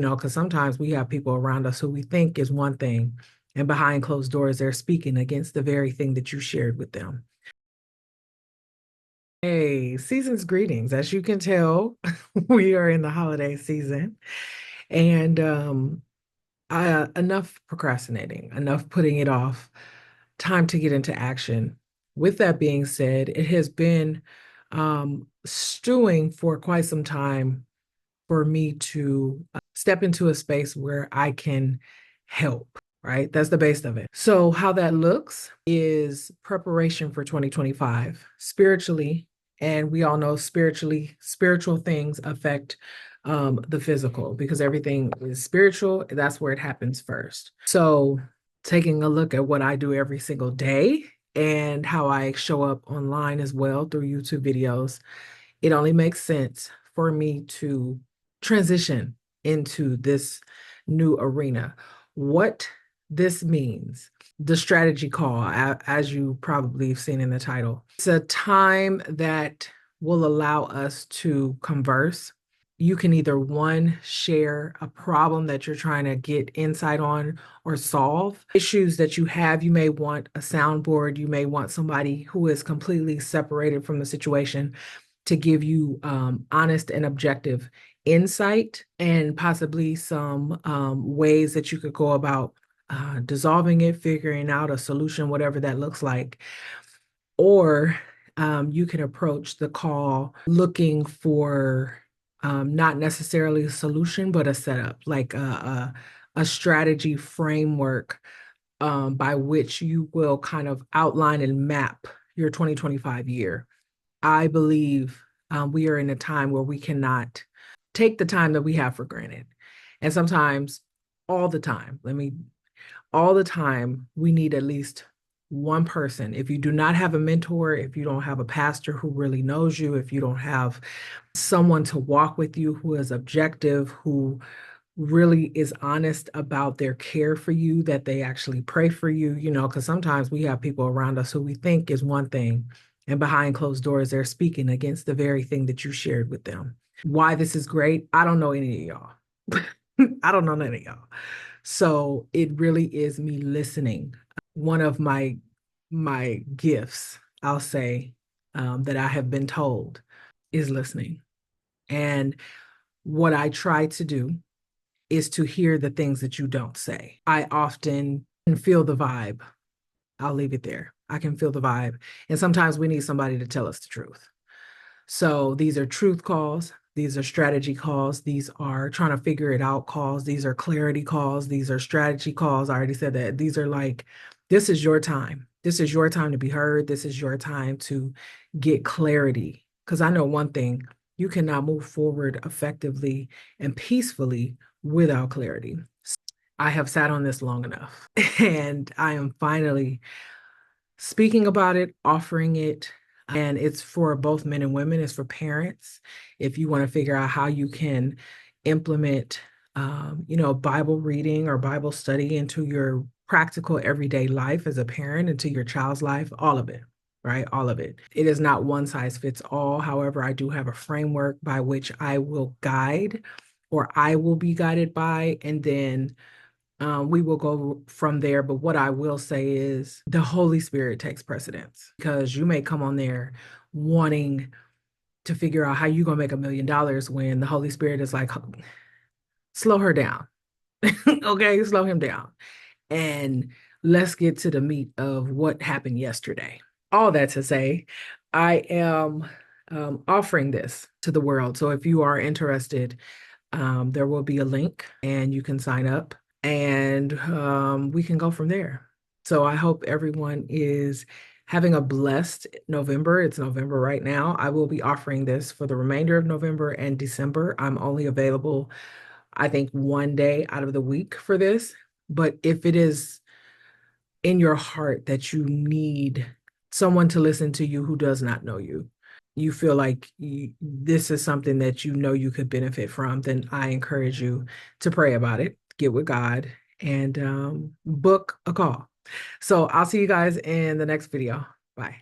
Because sometimes we have people around us who we think is one thing, and behind closed doors, they're speaking against the very thing that you shared with them. Hey, season's greetings. As you can tell, we are in the holiday season, and enough procrastinating, enough putting it off. Time to get into action. With that being said, it has been stewing for quite some time for me to step into a space where I can help, right? That's the base of it. So, how that looks is preparation for 2025 spiritually. And we all know spiritual things affect the physical because everything is spiritual. That's where it happens first. So, taking a look at what I do every single day and how I show up online as well through YouTube videos, it only makes sense for me to transition into this new arena. What this means, the strategy call, as you probably have seen in the title, it's a time that will allow us to converse. You can either one, share a problem that you're trying to get insight on or solve issues that you have. You may want a soundboard. You may want somebody who is completely separated from the situation to give you honest and objective insight and possibly some ways that you could go about dissolving it, figuring out a solution, whatever that looks like. Or you can approach the call looking for not necessarily a solution, but a setup, like a strategy framework by which you will kind of outline and map your 2025 year. I believe we are in a time where we cannot take the time that we have for granted. And sometimes, all the time, all the time, we need at least one person. If you do not have a mentor, if you don't have a pastor who really knows you, if you don't have someone to walk with you who is objective, who really is honest about their care for you, that they actually pray for you, because sometimes we have people around us who we think is one thing, and behind closed doors, they're speaking against the very thing that you shared with them. Why this is great, I don't know any of y'all. I don't know none of y'all. So it really is me listening. One of my gifts, I'll say, that I have been told is listening. And what I try to do is to hear the things that you don't say. I often can feel the vibe. I'll leave it there. I can feel the vibe. And sometimes we need somebody to tell us the truth. So these are truth calls. These are strategy calls. These are trying to figure it out calls. These are clarity calls. These are strategy calls. I already said that. These are like, this is your time. This is your time to be heard. This is your time to get clarity. Because I know one thing, you cannot move forward effectively and peacefully without clarity. I have sat on this long enough and I am finally speaking about it, offering it, and it's for both men and women. It's for parents. If you want to figure out how you can implement, Bible reading or Bible study into your practical everyday life as a parent, into your child's life, all of it, right? All of it. It is not one size fits all. However, I do have a framework by which I will guide or I will be guided by, and then we will go from there. But what I will say is the Holy Spirit takes precedence because you may come on there wanting to figure out how you're going to make $1 million when the Holy Spirit is like, slow her down. Okay, slow him down. And let's get to the meat of what happened yesterday. All that to say, I am offering this to the world. So if you are interested, there will be a link and you can sign up and we can go from there. So I hope everyone is having a blessed November. It's November right now. I will be offering this for the remainder of November and December. I'm only available, I think, one day out of the week for this. But if it is in your heart that you need someone to listen to you who does not know you, you feel like this is something that you know you could benefit from, then I encourage you to pray about it, get with God, and book a call. So I'll see you guys in the next video. Bye.